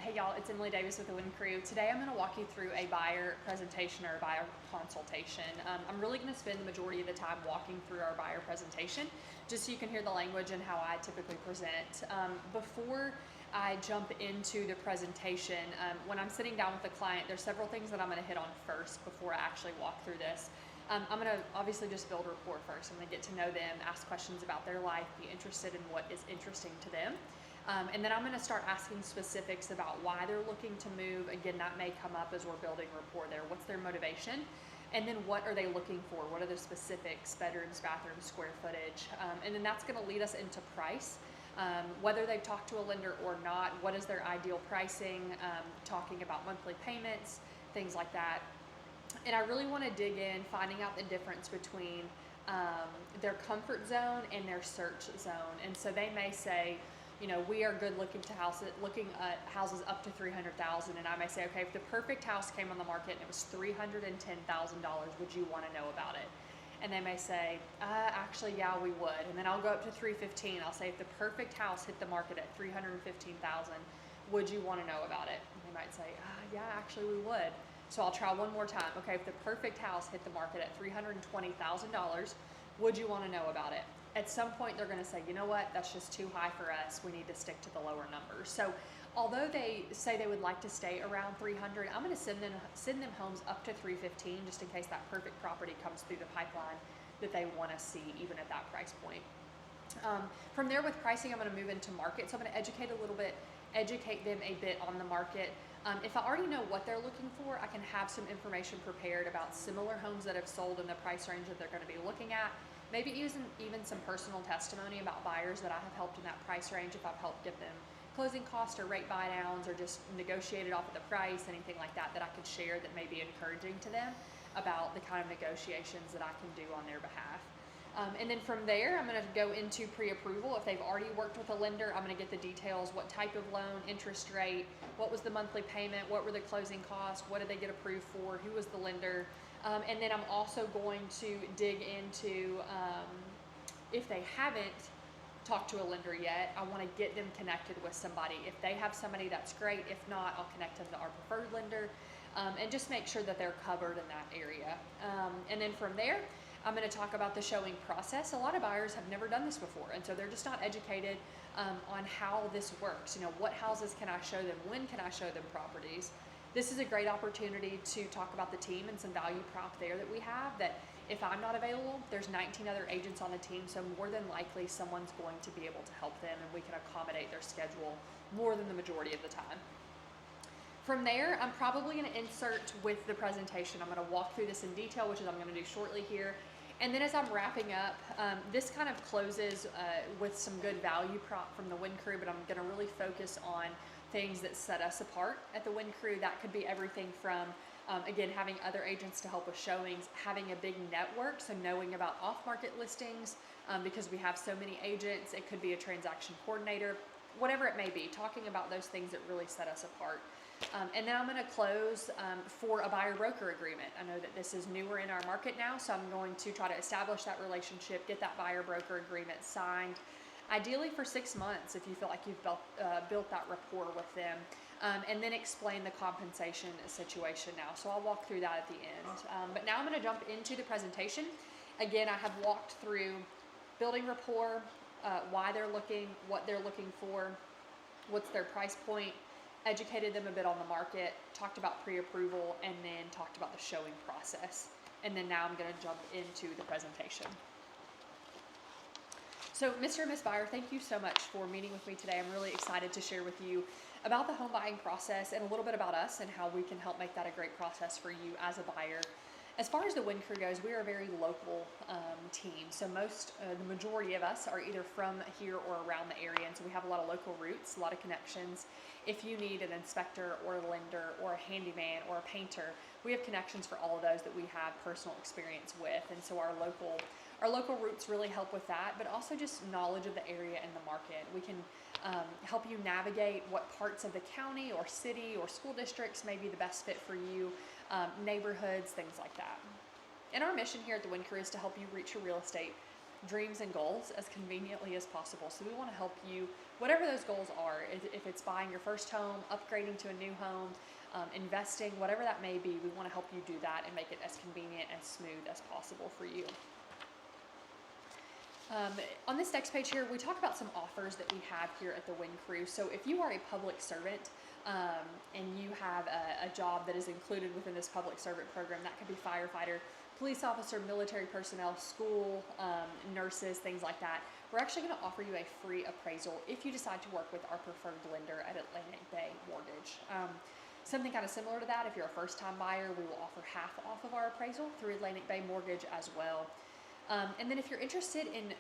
Hey y'all, it's Emily Davis with the Win Crew. Today I'm going to walk you through a buyer presentation or a buyer consultation. I'm really going to spend the majority of the time walking through our buyer presentation just so you can hear the language and how I typically present. Before I jump into the presentation, when I'm sitting down with the client, there's several things that I'm going to hit on first before I actually walk through this. I'm going to obviously just build rapport first. I'm going to get to know them, ask questions about their life, be interested in what is interesting to them. And then I'm going to start asking specifics about why they're looking to move. Again, that may come up as we're building rapport there. What's their motivation? And then what are they looking for? What are the specifics, bedrooms, bathrooms, square footage? And then that's going to lead us into price. Whether they've talked to a lender or not, what is their ideal pricing, talking about monthly payments, things like that. And I really want to dig in, finding out the difference between their comfort zone and their search zone. And so they may say, you know, we are good looking at houses up to $300,000, and I may say, okay, if the perfect house came on the market and it was $310,000, would you want to know about it? And they may say, actually, yeah, we would. And then I'll go up to $315,000. I'll say, if the perfect house hit the market at $315,000, would you want to know about it? And they might say, yeah, actually, we would. So I'll try one more time. Okay, if the perfect house hit the market at $320,000, would you want to know about it? At some point, they're going to say, you know what, that's just too high for us. We need to stick to the lower numbers. So although they say they would like to stay around 300, I'm going to send them homes up to 315 just in case that perfect property comes through the pipeline that they want to see even at that price point. From there with pricing, I'm going to move into market. So I'm going to educate them a bit on the market. If I already know what they're looking for, I can have some information prepared about similar homes that have sold in the price range that they're going to be looking at. Maybe even some personal testimony about buyers that I have helped in that price range if I've helped get them closing costs or rate buy downs or just negotiated off of the price, anything like that that I could share that may be encouraging to them about the kind of negotiations that I can do on their behalf. And then from there, I'm going to go into pre-approval. If they've already worked with a lender, I'm going to get the details, what type of loan, interest rate, what was the monthly payment, what were the closing costs, what did they get approved for, who was the lender. And then I'm also going to dig into, if they haven't talked to a lender yet, I want to get them connected with somebody. If they have somebody, that's great. If not, I'll connect them to our preferred lender and just make sure that they're covered in that area. And then from there, I'm going to talk about the showing process. A lot of buyers have never done this before, and so they're just not educated on how this works. You know, what houses can I show them? When can I show them properties? This is a great opportunity to talk about the team and some value prop there that we have, that if I'm not available, there's 19 other agents on the team, so more than likely someone's going to be able to help them, and we can accommodate their schedule more than the majority of the time. From there, I'm probably going to insert with the presentation. I'm going to walk through this in detail, which is I'm going to do shortly here. And then as I'm wrapping up, this kind of closes with some good value prop from the Win Crew, but I'm going to really focus on things that set us apart at the Win Crew. That could be everything from, again, having other agents to help with showings, having a big network, so knowing about off-market listings, because we have so many agents. It could be a transaction coordinator, whatever it may be, talking about those things that really set us apart. And then I'm going to close for a buyer-broker agreement. I know that this is newer in our market now, so I'm going to try to establish that relationship, get that buyer-broker agreement signed, ideally for 6 months if you feel like you've built that rapport with them, and then explain the compensation situation now. So I'll walk through that at the end. But now I'm going to jump into the presentation. Again, I have walked through building rapport, why they're looking, what they're looking for, what's their price point, educated them a bit on the market, talked about pre-approval, and then talked about the showing process. And then now I'm going to jump into the presentation. So Mr. and Ms. Buyer, thank you so much for meeting with me today. I'm really excited to share with you about the home buying process and a little bit about us and how we can help make that a great process for you as a buyer. As far as the Win Crew goes, we are a very local team. So the majority of us are either from here or around the area. And so we have a lot of local roots, a lot of connections. If you need an inspector or a lender or a handyman or a painter, we have connections for all of those that we have personal experience with. And so our local roots really help with that, but also just knowledge of the area and the market. We can help you navigate what parts of the county or city or school districts may be the best fit for you, neighborhoods, things like that. And our mission here at the Win Crew is to help you reach your real estate dreams and goals as conveniently as possible. So we want to help you, whatever those goals are, if it's buying your first home, upgrading to a new home, investing, whatever that may be, we want to help you do that and make it as convenient and smooth as possible for you. On this next page here, we talk about some offers that we have here at the Win Crew. So if you are a public servant and you have a job that is included within this public servant program, that could be firefighter, police officer, military personnel, school, nurses, things like that, we're actually going to offer you a free appraisal if you decide to work with our preferred lender at Atlantic Bay Mortgage. Something kind of similar to that, if you're a first-time buyer, we will offer half off of our appraisal through Atlantic Bay Mortgage as well. And then if you're interested in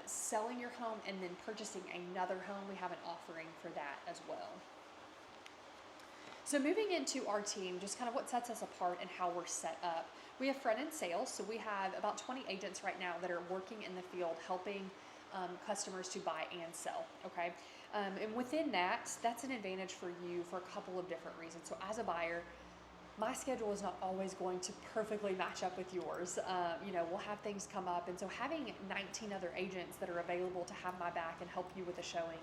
selling your home and then purchasing another home, we have an offering for that as well. So moving into our team, just kind of what sets us apart and how we're set up. We have front-end sales, so we have about 20 agents right now that are working in the field helping customers to buy and sell, okay? And within that, that's an advantage for you for a couple of different reasons. So as a buyer, my schedule is not always going to perfectly match up with yours. We'll have things come up. And so having 19 other agents that are available to have my back and help you with the showing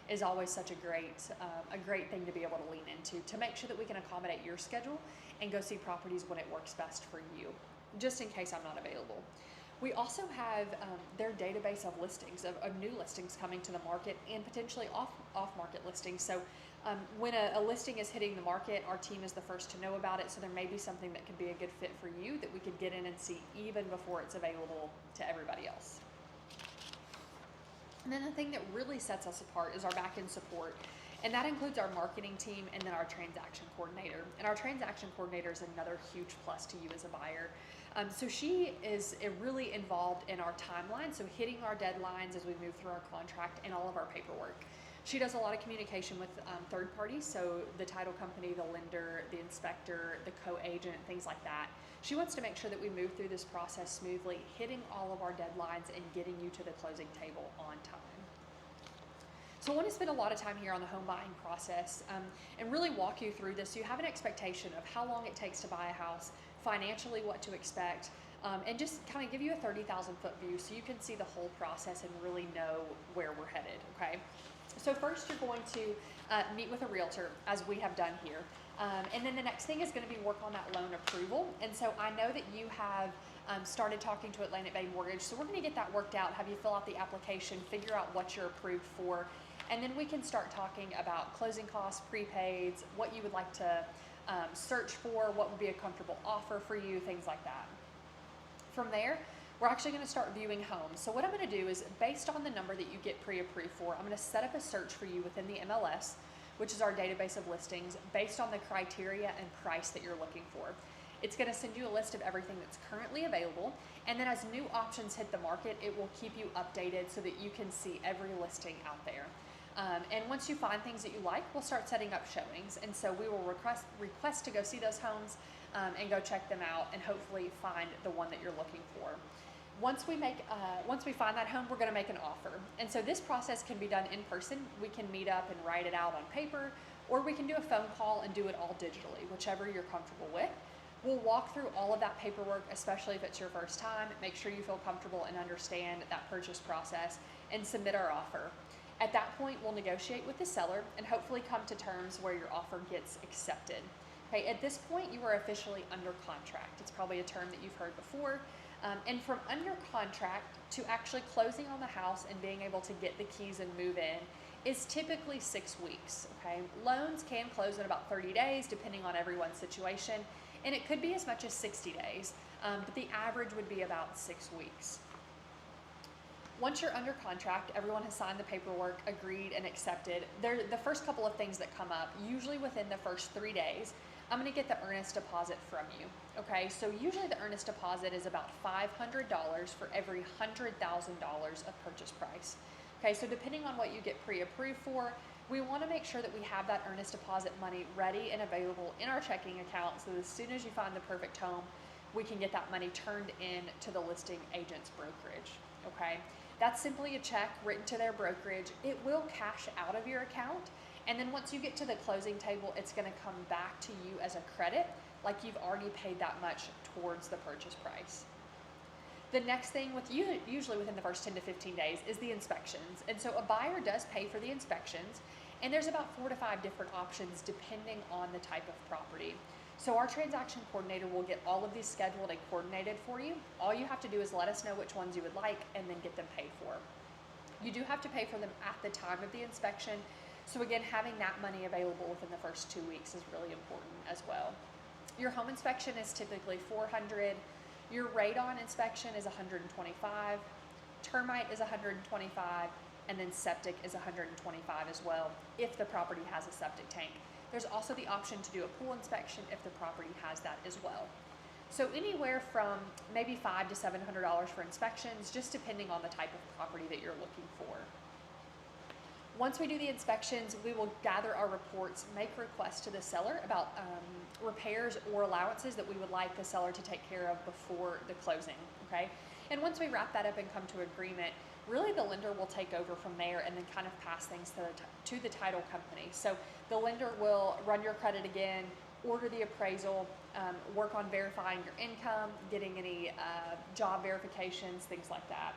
is always such a great thing to be able to lean into, to make sure that we can accommodate your schedule and go see properties when it works best for you, just in case I'm not available. We also have their database of listings, of new listings coming to the market and potentially off-market listings. So when a listing is hitting the market, our team is the first to know about it. So there may be something that could be a good fit for you that we could get in and see even before it's available to everybody else. And then the thing that really sets us apart is our back-end support. And that includes our marketing team and then our transaction coordinator. And our transaction coordinator is another huge plus to you as a buyer. So she is really involved in our timeline, so hitting our deadlines as we move through our contract and all of our paperwork. She does a lot of communication with third parties, so the title company, the lender, the inspector, the co-agent, things like that. She wants to make sure that we move through this process smoothly, hitting all of our deadlines and getting you to the closing table on time. So I want to spend a lot of time here on the home buying process and really walk you through this so you have an expectation of how long it takes to buy a house, financially what to expect, and just kind of give you a 30,000 foot view so you can see the whole process and really know where we're headed, okay? So first you're going to meet with a realtor, as we have done here. And then the next thing is going to be work on that loan approval. And so I know that you have started talking to Atlantic Bay Mortgage, so we're going to get that worked out, have you fill out the application, figure out what you're approved for, and then we can start talking about closing costs, prepaids, what you would like to search for, what would be a comfortable offer for you, things like that. From there, we're actually going to start viewing homes. So what I'm going to do is, based on the number that you get pre-approved for, I'm going to set up a search for you within the MLS, which is our database of listings, based on the criteria and price that you're looking for. It's going to send you a list of everything that's currently available, and then as new options hit the market, it will keep you updated so that you can see every listing out there. And once you find things that you like, we'll start setting up showings. And so we will request to go see those homes and go check them out and hopefully find the one that you're looking for. Once we find that home, we're going to make an offer. And so this process can be done in person. We can meet up and write it out on paper, or we can do a phone call and do it all digitally, whichever you're comfortable with. We'll walk through all of that paperwork, especially if it's your first time. Make sure you feel comfortable and understand that purchase process and submit our offer. At that point, we'll negotiate with the seller and hopefully come to terms where your offer gets accepted. Okay, at this point, you are officially under contract. It's probably a term that you've heard before. And from under contract to actually closing on the house and being able to get the keys and move in is typically 6 weeks, okay? Loans can close in about 30 days depending on everyone's situation, and it could be as much as 60 days, but the average would be about 6 weeks. Once you're under contract, everyone has signed the paperwork, agreed and accepted. The first couple of things that come up, usually within the first 3 days, I'm going to get the earnest deposit from you. Okay, so usually the earnest deposit is about $500 for every $100,000 of purchase price. Okay, so depending on what you get pre-approved for, we want to make sure that we have that earnest deposit money ready and available in our checking account so that as soon as you find the perfect home, we can get that money turned in to the listing agent's brokerage. Okay, that's simply a check written to their brokerage. It will cash out of your account. And then once you get to the closing table, it's going to come back to you as a credit, like you've already paid that much towards the purchase price. The next thing with you, usually within the first 10 to 15 days, is the inspections. And so a buyer does pay for the inspections, and there's about 4 to 5 different options depending on the type of property. So our transaction coordinator will get all of these scheduled and coordinated for you. All you have to do is let us know which ones you would like and then get them paid for. You do have to pay for them at the time of the inspection. So again, having that money available within the first 2 weeks is really important as well. Your home inspection is typically $400. Your radon inspection is $125. Termite is $125. And then septic is $125 as well if the property has a septic tank. There's also the option to do a pool inspection if the property has that as well. So anywhere from maybe $500 to $700 for inspections, just depending on the type of property that you're looking for. Once we do the inspections, we will gather our reports, make requests to the seller about repairs or allowances that we would like the seller to take care of before the closing, okay? And once we wrap that up and come to agreement, really the lender will take over from there and then kind of pass things to the title company. So the lender will run your credit again, order the appraisal, work on verifying your income, getting any job verifications, things like that.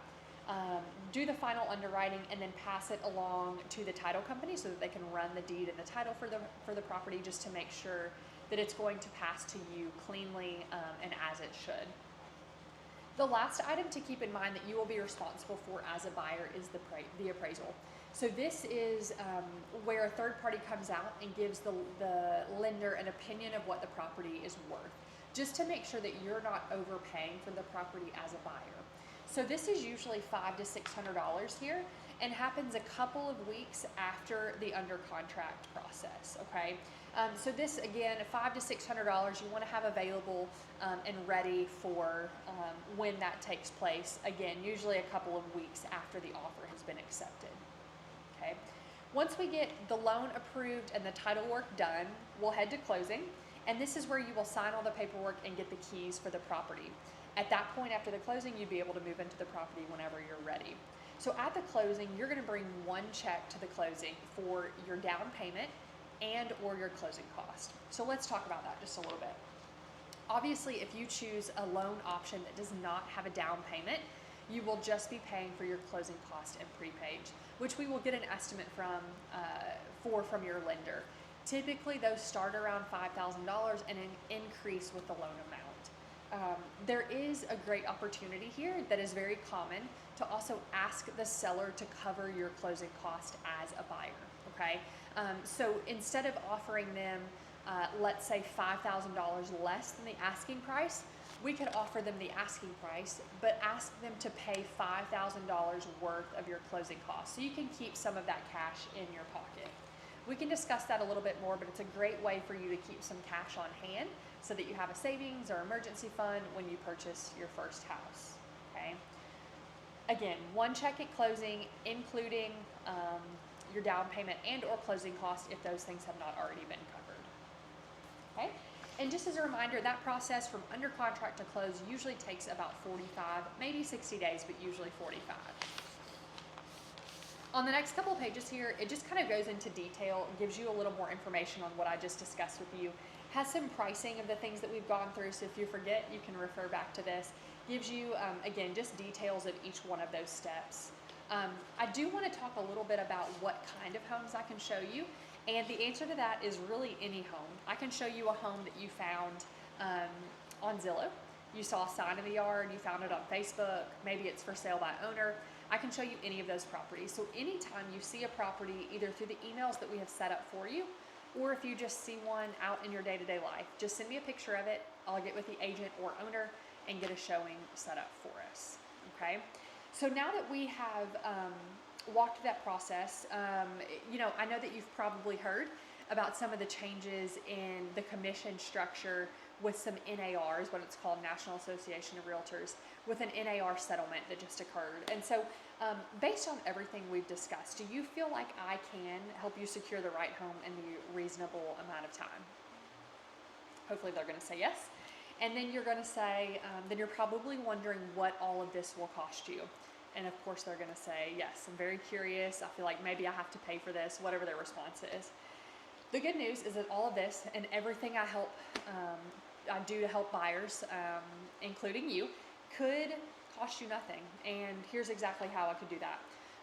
Do the final underwriting and then pass it along to the title company so that they can run the deed and the title for the property, just to make sure that it's going to pass to you cleanly and as it should. The last item to keep in mind that you will be responsible for as a buyer is the appraisal. So this is where a third party comes out and gives the lender an opinion of what the property is worth, just to make sure that you're not overpaying for the property as a buyer. So this is usually $500 to $600 here and happens a couple of weeks after the under contract process, okay? So this, again, $500 to $600 you want to have available and ready for when that takes place. Again, usually a couple of weeks after the offer has been accepted, okay? Once we get the loan approved and the title work done, we'll head to closing, and this is where you will sign all the paperwork and get the keys for the property. At that point, after the closing, you'd be able to move into the property whenever you're ready. So at the closing, you're going to bring one check to the closing for your down payment and or your closing cost. So let's talk about that just a little bit. Obviously, if you choose a loan option that does not have a down payment, you will just be paying for your closing cost and prepaid, which we will get an estimate from your lender. Typically, those start around $5,000 and increase with the loan amount. There is a great opportunity here that is very common to also ask the seller to cover your closing cost as a buyer, okay? So instead of offering them, let's say $5,000 less than the asking price, we could offer them the asking price, but ask them to pay $5,000 worth of your closing costs, so you can keep some of that cash in your pocket. We can discuss that a little bit more, but it's a great way for you to keep some cash on hand so that you have a savings or emergency fund when you purchase your first house, okay? Again, one check at closing, including your down payment and or closing costs if those things have not already been covered, okay? And just as a reminder, that process from under contract to close usually takes about 45, maybe 60 days, but usually 45. On the next couple of pages here, it just kind of goes into detail, gives you a little more information on what I just discussed with you, has some pricing of the things that we've gone through, so if you forget, you can refer back to this. Gives you, again, just details of each one of those steps. I do want to talk a little bit about what kind of homes I can show you, and the answer to that is really any home. I can show you a home that you found on Zillow. You saw a sign in the yard, you found it on Facebook, maybe it's for sale by owner. I can show you any of those properties. So anytime you see a property, either through the emails that we have set up for you, or if you just see one out in your day-to-day life, just send me a picture of it. I'll get with the agent or owner and get a showing set up for us, okay? So now that we have walked that process, you know, I know that you've probably heard about some of the changes in the commission structure with some NARs, what it's called, National Association of Realtors, with an NAR settlement that just occurred. And so based on everything we've discussed, do you feel like I can help you secure the right home in the reasonable amount of time? Hopefully they're gonna say yes. And then you're gonna say, then you're probably wondering what all of this will cost you. And of course they're gonna say, yes, I'm very curious. I feel like maybe I have to pay for this, whatever their response is. The good news is that all of this and everything I do to help buyers, including you, could cost you nothing. And here's exactly how I could do that.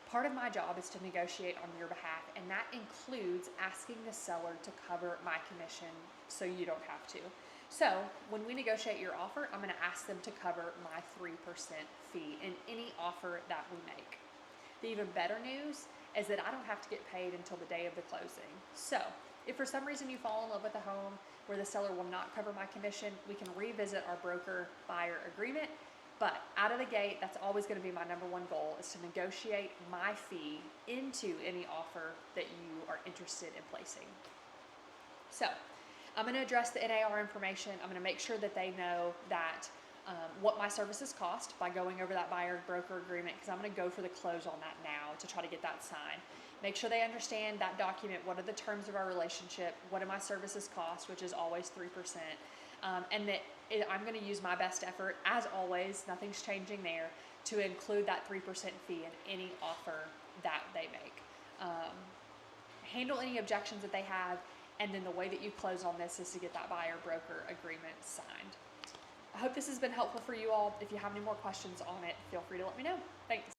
Part of my job is to negotiate on your behalf, and that includes asking the seller to cover my commission so you don't have to. So when we negotiate your offer, I'm going to ask them to cover my 3% fee in any offer that we make. The even better news is that I don't have to get paid until the day of the closing. So if for some reason you fall in love with a home where the seller will not cover my commission, we can revisit our broker-buyer agreement. But out of the gate, that's always going to be my number one goal, is to negotiate my fee into any offer that you are interested in placing. So I'm going to address the NAR information. I'm going to make sure that they know that what my services cost by going over that buyer-broker agreement, because I'm going to go for the close on that now to try to get that signed. Make sure they understand that document, what are the terms of our relationship, what do my services cost, which is always 3%, and that I'm going to use my best effort, as always, nothing's changing there, to include that 3% fee in any offer that they make. Handle any objections that they have, and then the way that you close on this is to get that buyer-broker agreement signed. I hope this has been helpful for you all. If you have any more questions on it, feel free to let me know. Thanks.